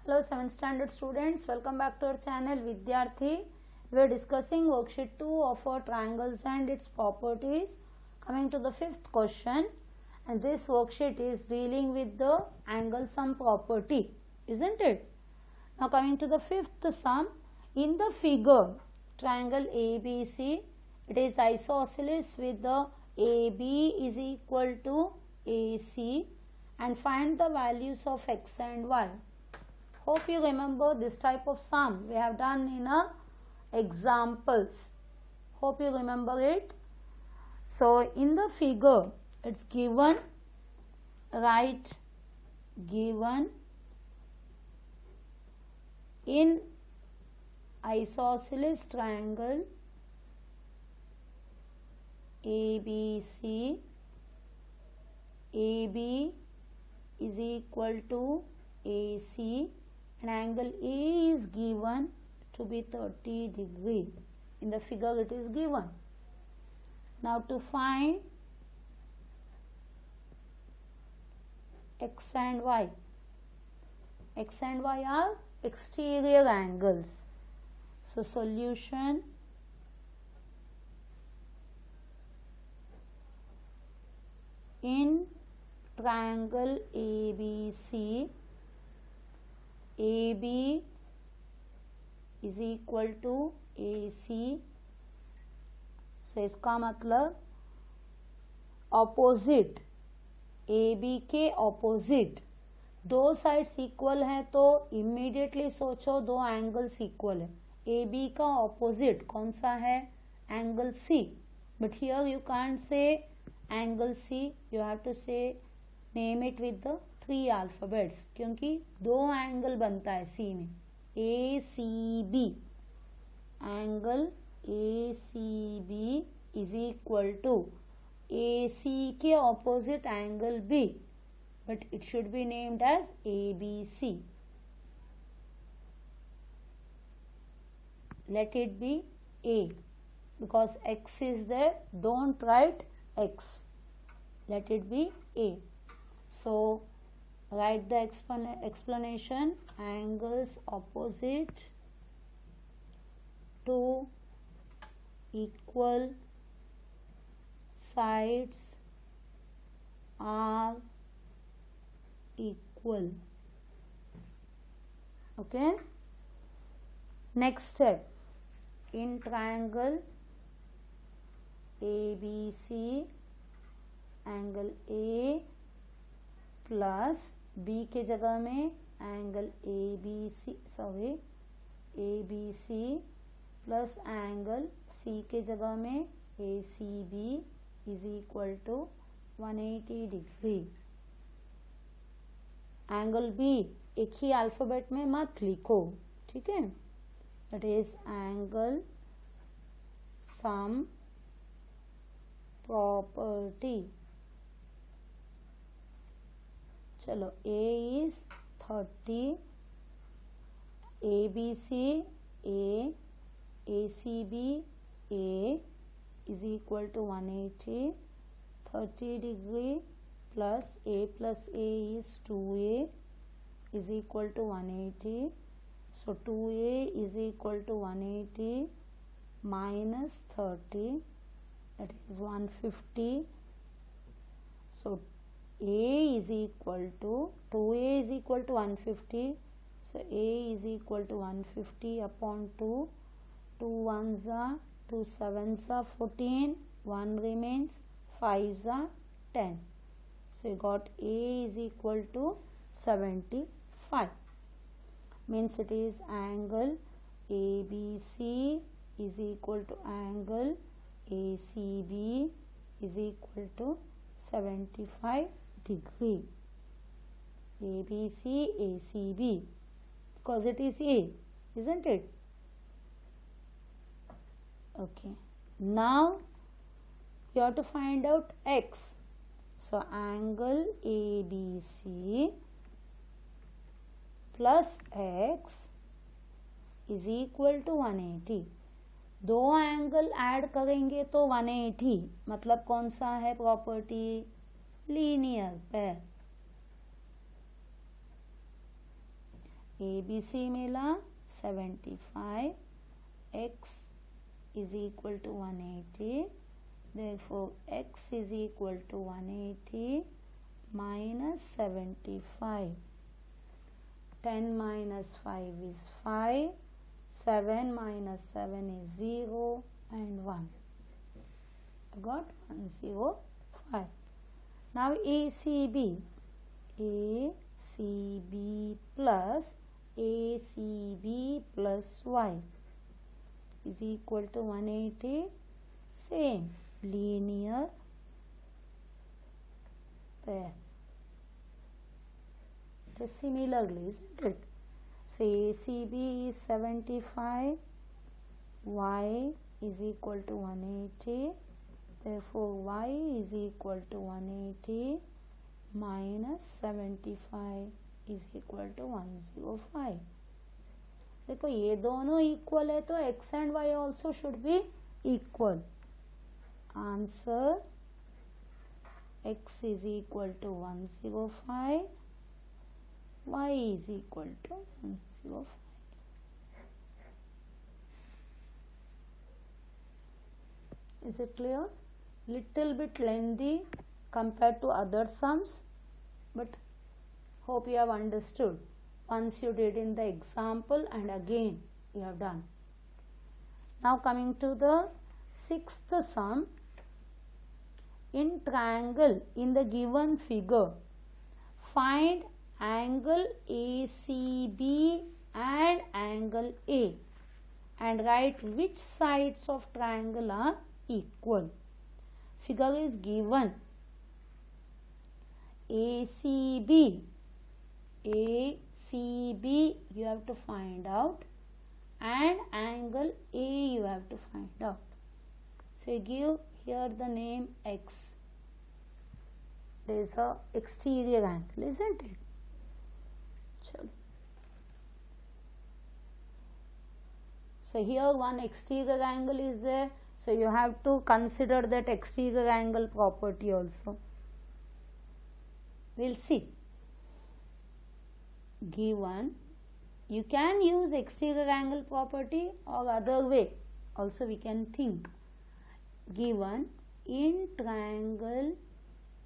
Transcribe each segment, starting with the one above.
Hello 7th standard students, welcome back to our channel Vidyarthi. We are discussing worksheet 2 of our triangles and its properties. Coming to the 5th question, and this worksheet is dealing with the angle sum property, isn't it? Now coming to the 5th sum, in the figure triangle ABC, it is isosceles with the AB is equal to AC and find the values of x and y. Hope you remember this type of sum we have done in our examples. Hope you remember it. So in the figure it's given, write given in isosceles triangle ABC, AB is equal to AC and angle A is given to be 30 degree. In the figure it is given. Now to find x and y. X and y are exterior angles. So solution in triangle ABC, AB is equal to AC. So इसका मतलब opposite AB के opposite दो sides equal हैं तो immediately सोचो दो angles equal है. AB का ऑपोजिट कौन सा है? Angle C. But here you can't say angle C, you have to say name it with the 3 alphabets क्योंकि दो एंगल बनता है C में. ACB, angle ACB is equal to AC के opposite angle B, but it should be named as ABC. Let it be A because X is there. Don't write X. Let it be A. So write the explanation. Angles opposite to equal sides are equal. Okay. Next step, in triangle ABC, angle A plus B के जगह में angle ABC plus angle C के जगह में ACB is equal to 180 degree. Angle B एक ही alphabet में मत लिखो, ठीक है. That is angle sum property. चलो A is 30, ABC A, ACB A is equal to 180. 30 degree plus A is 2A is equal to 180. So 2A is equal to 180 minus 30, that is 150. So A is equal to 2A is equal to 150. So A is equal to 150 upon 2. 2 ones are 2 sevens are 14. 1 remains. 5s are 10. So you got A is equal to 75. Means it is angle ABC is equal to angle ACB is equal to 75 degree. ABC ACB because it is A, isn't it? Okay. Now you have to find out X. So angle ABC plus X is equal to 180. दो angle add करेंगे तो 180, मतलब कौन सा है property? Linear pair. ABC मिला 75, x is equal to 180, therefore x is equal to 180 minus 75. 10 minus 5 is 5, 7 minus 7 is 0 and 1. I got 105. Now ACB plus ACB plus y is equal to 180. Same linear pair. It is similarly, isn't it? So ACB is 75, y is equal to 180. Therefore y is equal to 180 minus 75 is equal to 105. देखो ये दोनों equal है तो x and y also should be equal. Answer x is equal to 105, y is equal to 105. Is it clear? Little bit lengthy compared to other sums, but hope you have understood once you did in the example and again you have done. Now coming to the sixth sum. In triangle in the given figure, find angle ACB and angle A and write which sides of triangle are equal. Figure is given. ACB you have to find out and angle A you have to find out. So you give here the name X. There is a exterior angle, isn't it? Chalo. So here one exterior angle is there. So you have to consider that exterior angle property also. We'll see. Given, you can use exterior angle property or other way also we can think. Given in triangle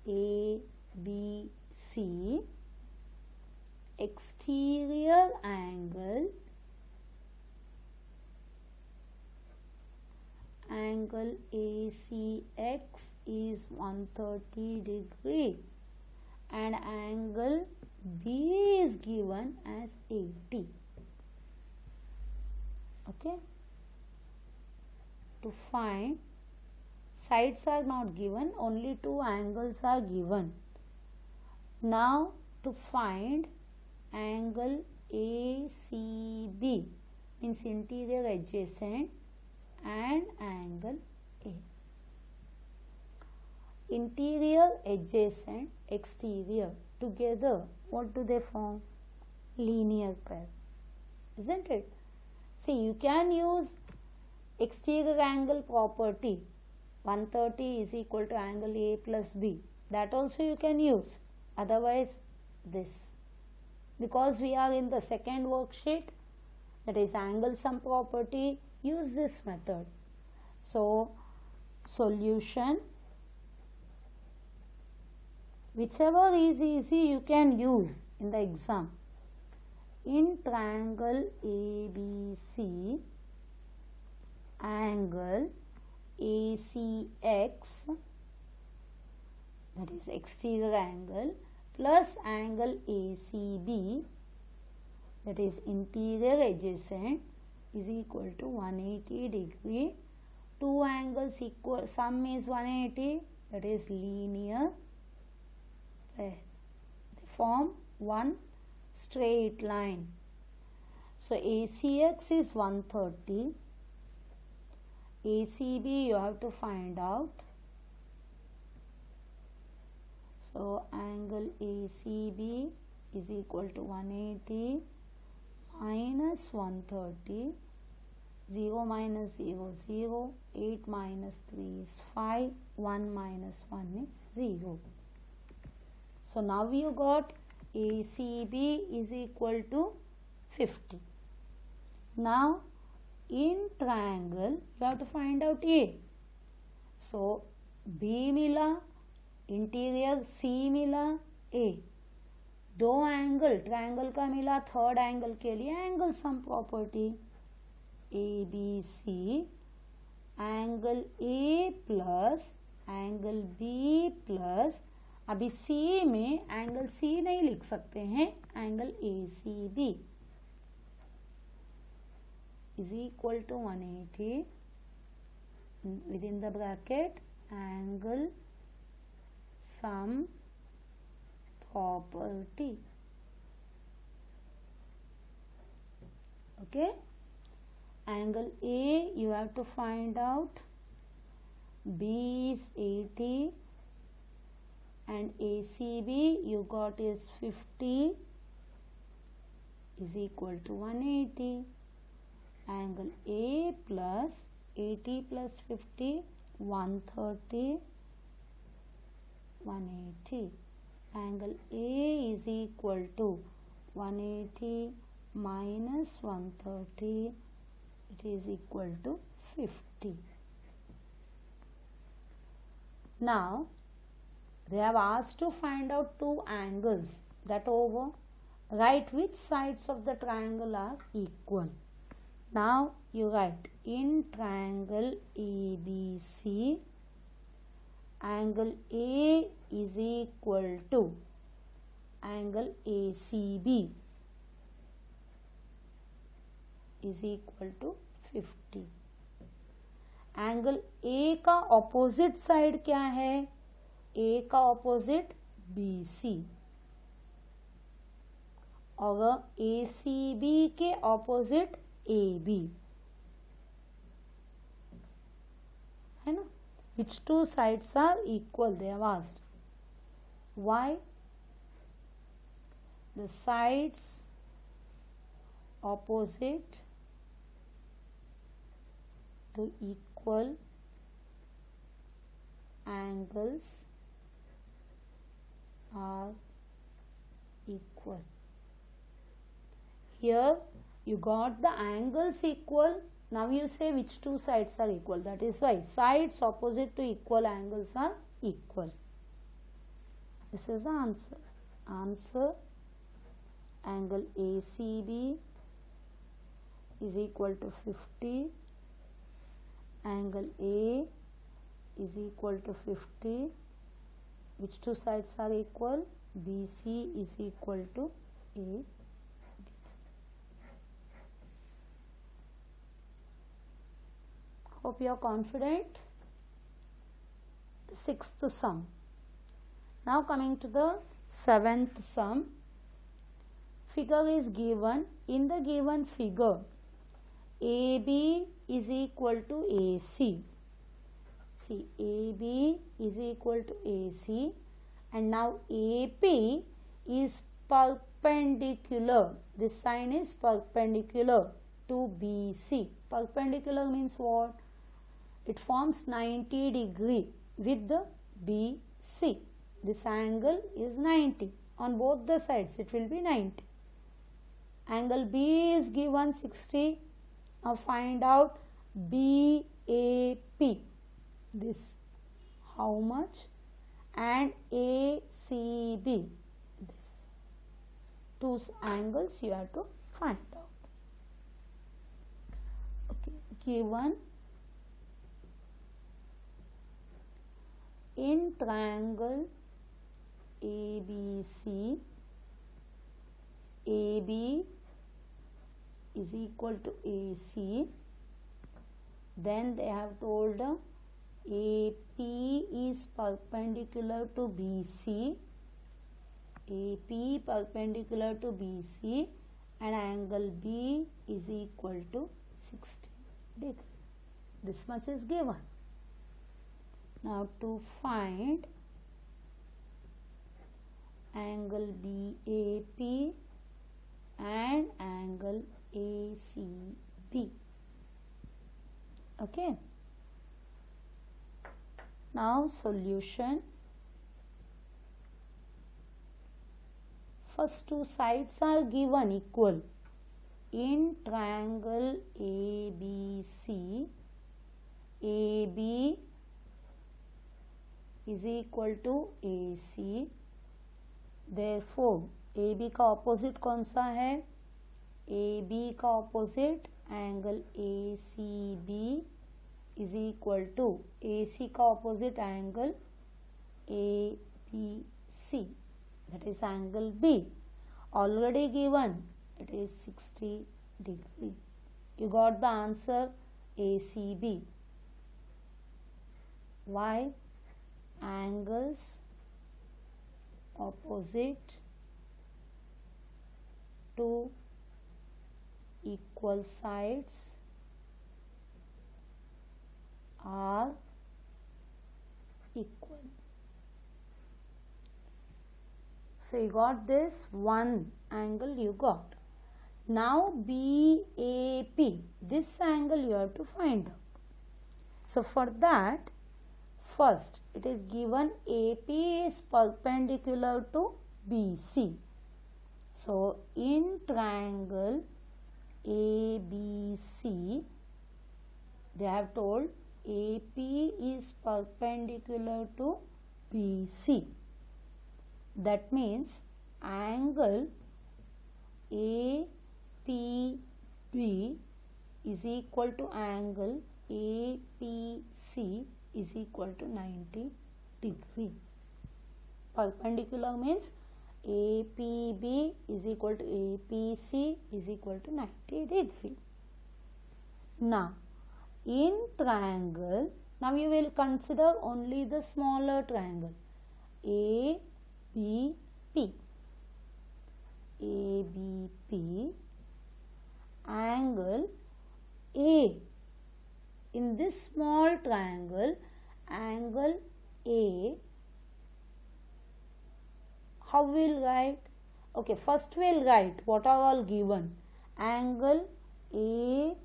ABC, exterior angle ACX is 130 degree and angle B is given as 80. Okay. To find, sides are not given, only two angles are given. Now to find angle ACB means interior adjacent and angle A. Interior adjacent exterior together, what do they form? Linear pair, isn't it? See, you can use exterior angle property. 130 is equal to angle A plus B. That also you can use. Otherwise this. Because we are in the second worksheet, that is angle sum property, use this method. So solution, whichever is easy you can use in the exam. In triangle ABC, angle ACX, that is exterior angle, plus angle ACB, that is interior adjacent, is equal to 180 degree. Two angles equal, sum is 180, that is linear pair. They form one straight line. So ACX is 130. ACB you have to find out. So angle ACB is equal to 180 minus 130. 0 minus 0, 0. 8 minus 3 is 5. 1 minus 1 is 0. So now you got ACB is equal to 50. Now in triangle you have to find out A. So B मिला, interior C मिला, A. दो angle triangle का मिला, third angle के लिए angle sum property ABC, angle A plus angle B plus, अभी C में angle C नहीं लिख सकते हैं, angle ACB is equal to 180 within the bracket angle sum property. Okay, angle A you have to find out, B is 80 and ACB you got is 50 is equal to 180. Angle A plus 80 plus 50, 130, 180. Angle A is equal to 180 minus 130, it is equal to 50. Now they have asked to find out two angles, that over. Write which sides of the triangle are equal. Now you write, in triangle ABC, angle A is equal to angle ACB is equal to 50. Angle A का opposite side क्या है? A का opposite BC और ACB के opposite AB है ना. Which two sides are equal? They have asked. Why? The sides opposite to equal angles are equal. Here you got the angles equal. Now you say which two sides are equal. That is why sides opposite to equal angles are equal. This is the answer. Answer, angle ACB is equal to 50. Angle A is equal to 50. Which two sides are equal? BC is equal to A. Hope you are confident. The sixth sum. Now coming to the seventh sum. Figure is given. In the given figure, AB is equal to AC. See, AB is equal to AC, and now AP is perpendicular. This sign is perpendicular to BC. Perpendicular means what? It forms 90 degree with the BC. This angle is 90. On both the sides it will be 90. Angle B is given 60. Now find out BAP. This how much? And ACB. This. Two angles you have to find out. Okay. Given in triangle ABC, AB is equal to AC. Then they have told AP is perpendicular to BC. AP perpendicular to BC, and angle B is equal to 60 degree. This much is given. Now to find angle BAP and angle ACB. Okay. Now solution. First two sides are given equal. in triangle ABC, AB is equal to AC, therefore AB का opposite कौन सा है? AB का opposite angle ACB is equal to AC का opposite angle ABC, that is angle B, already given, it is 60 degree. You got the answer ACB. Why? Angles opposite to equal sides are equal. So you got this one angle you got. Now BAP, this angle you have to find out. So for that, first it is given AP is perpendicular to BC. So in triangle ABC, they have told AP is perpendicular to BC. That means angle APB is equal to angle APC is equal to 90 degree. Perpendicular means APB is equal to APC is equal to 90 degree. Now in triangle, now you will consider only the smaller triangle ABP. ABP, angle A. In this small triangle, angle A, how we'll write? Okay, first we'll write what are all given. Angle ABP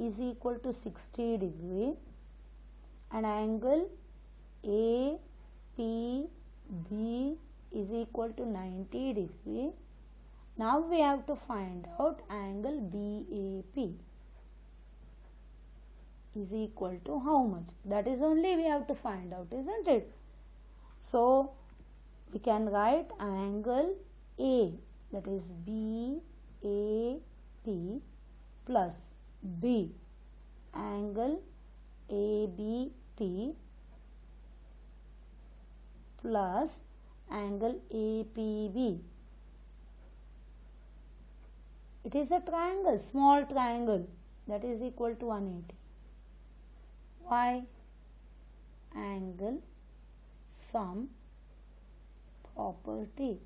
is equal to 60 degree and angle APB is equal to 90 degree. Now we have to find out angle BAP is equal to how much? That is only we have to find out, isn't it? So we can write angle A, that is BAP plus B, angle ABP plus angle APB. It is a triangle, small triangle, that is equal to 180. Why? Angle sum property.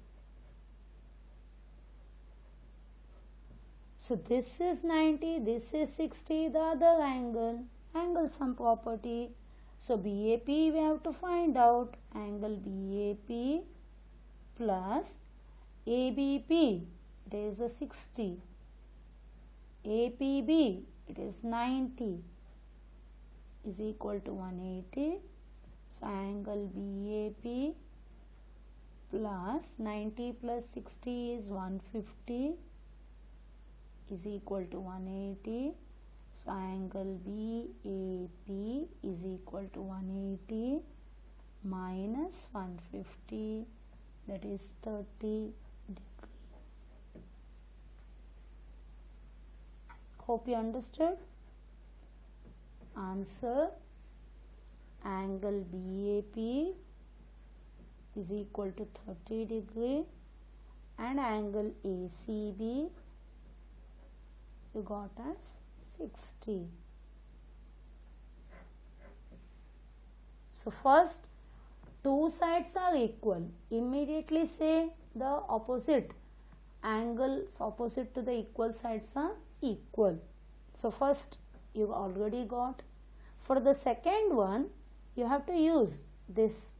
So this is 90, this is 60, the other angle, angle sum property. So BAP we have to find out, angle BAP plus ABP, it is a 60, APB, it is 90, is equal to 180. So angle BAP plus 90 plus 60 is 150 is equal to 180. So angle BAP is equal to 180 minus 150, that is 30 degree. Hope you understood. Answer, angle BAP is equal to 30 degree and angle ACB you got as 60. So first two sides are equal. Immediately say the opposite angles opposite to the equal sides are equal. So first you already got. For the second one you have to use this.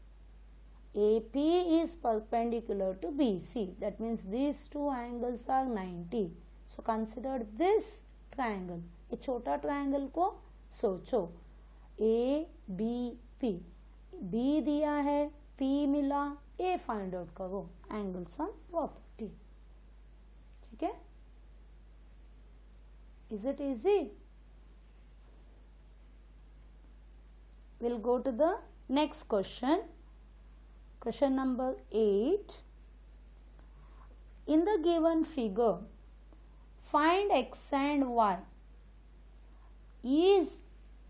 AP is perpendicular to BC. That means these two angles are 90. So consider this triangle. ये छोटा triangle को सोचो. ABP, B दिया है, P मिला, A find out करो, angle sum property. ठीक है. Is it easy? We'll go to the next question. Question number 8. In the given figure, find x and y. Is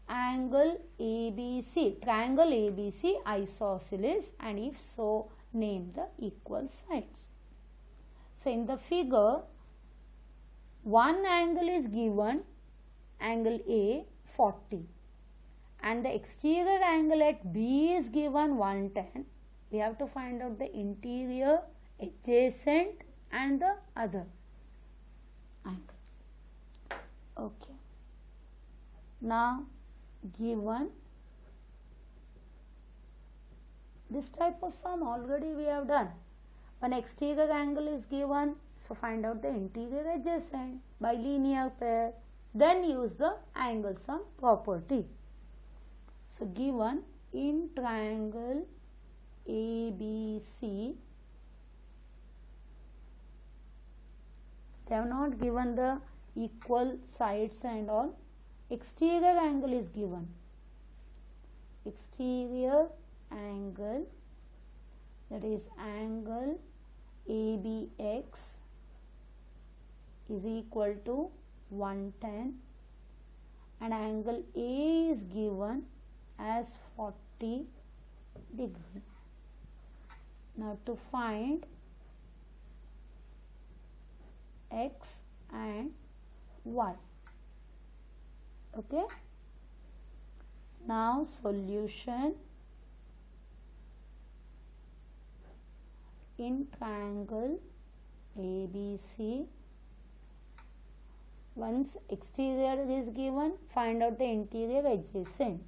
angle ABC, triangle ABC isosceles, and if so, name the equal sides. So in the figure, one angle is given, angle A 40, and the exterior angle at B is given 110. We have to find out the interior, adjacent and the other angle. Okay. Now given this type of sum already we have done. One exterior angle is given, so find out the interior adjacent by linear pair, then use the angle sum property. So given in triangle ABC, they have not given the equal sides and all. Exterior angle is given. Exterior angle, that is angle ABX is equal to 110, and angle A is given as 40 degree. Now to find x and y. Okay. Now solution. In triangle ABC, once exterior is given, find out the interior adjacent.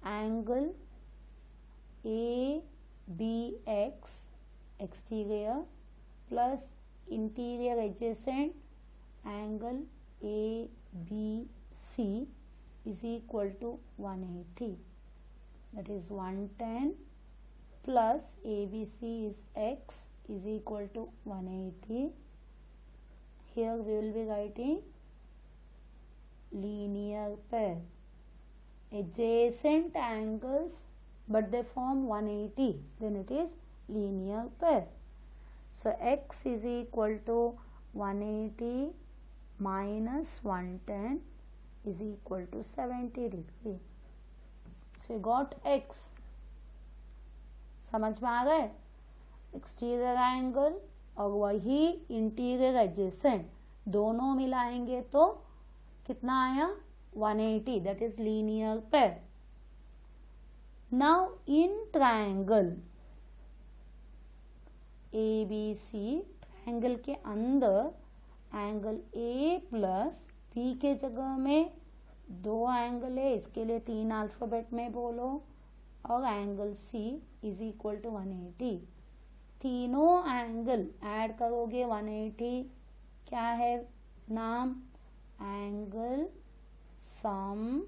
Angle ABX exterior plus interior adjacent angle ABC is equal to 180. That is 110 plus ABC is x is equal to 180. Here we will be writing linear pair. Adjacent angles, but they form 180, then it is linear pair. So x is equal to 180 minus 110 is equal to 70 degree. So you got x. समझ में आ गए? Exterior angle और वही interior adjacent दोनों मिलाएंगे तो कितना आया? 180. That is linear pair. Now in triangle ABC, triangle के अंदर एंगल A प्लस B के जगह में दो एंगल है, इसके लिए 3 अल्फाबेट में बोलो, और angle C is equal to 180. तीनों एंगल ऐड करोगे 180, क्या है नाम? Angle sum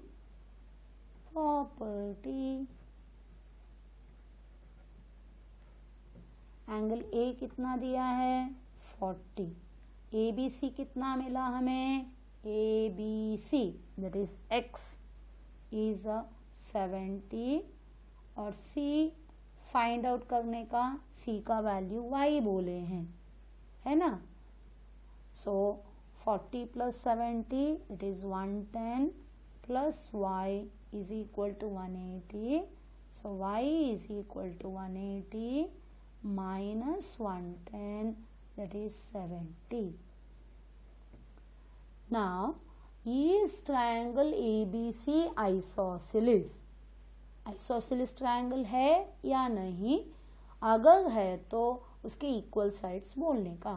property. Angle A कितना दिया है? 40. ABC कितना मिला हमें? ABC that is x is 70 और C फाइंड आउट करने का C का वैल्यू y बोले हैं, है ना? So 40 plus 70 it is 110 plus y is equal to 180. So y is equal to 180 minus 110, that is 70. Now, is triangle ABC isosceles? Isosceles triangle है या नहीं? अगर है तो उसके इक्वल साइड्स बोलने का.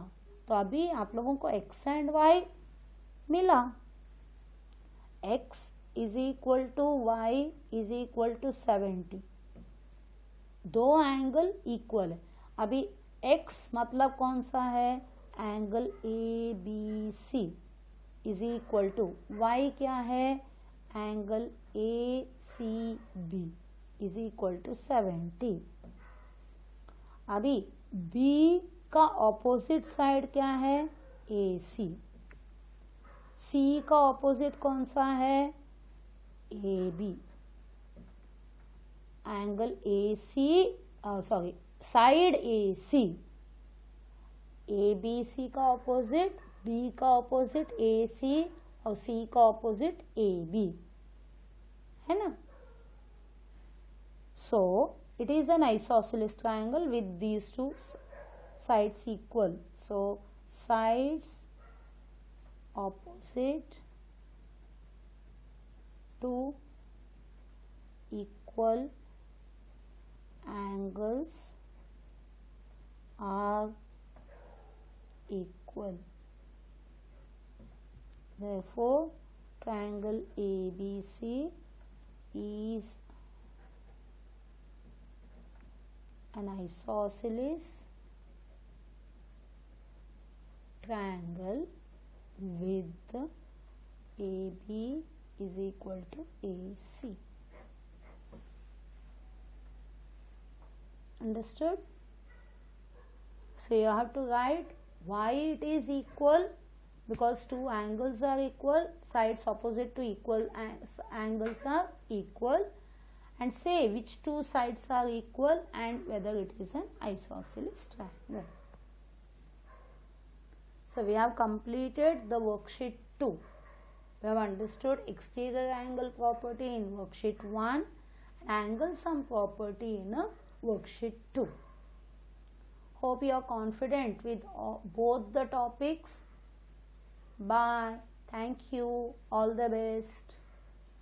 तो अभी आप लोगों को x एंड y मिला. x is equal to y is equal to 70. दो एंगल इक्वल है. अभी x मतलब कौन सा है? Angle ABC is equal to y क्या है? Angle ACB is equal to 70. अभी B का ऑपोजिट साइड क्या है? AC. सी का ऑपोजिट कौन सा है? A B. Angle A C, sorry, side A C. A B C का ऑपोजिट, बी का ऑपोजिट ए सी और सी का ऑपोजिट ए बी, है ना? सो it is an isosceles triangle with these two sides equal. So sides opposite to equal angles are equal. Therefore triangle ABC is an isosceles triangle with AB is equal to AC. Understood? So you have to write why it is equal, because two angles are equal, sides opposite to equal angles are equal, and say which two sides are equal and whether it is an isosceles triangle. So we have completed the worksheet 2. We have understood exterior angle property in worksheet 1 and angle sum property in worksheet 2. Hope you are confident with both the topics. Bye. Thank you. All the best.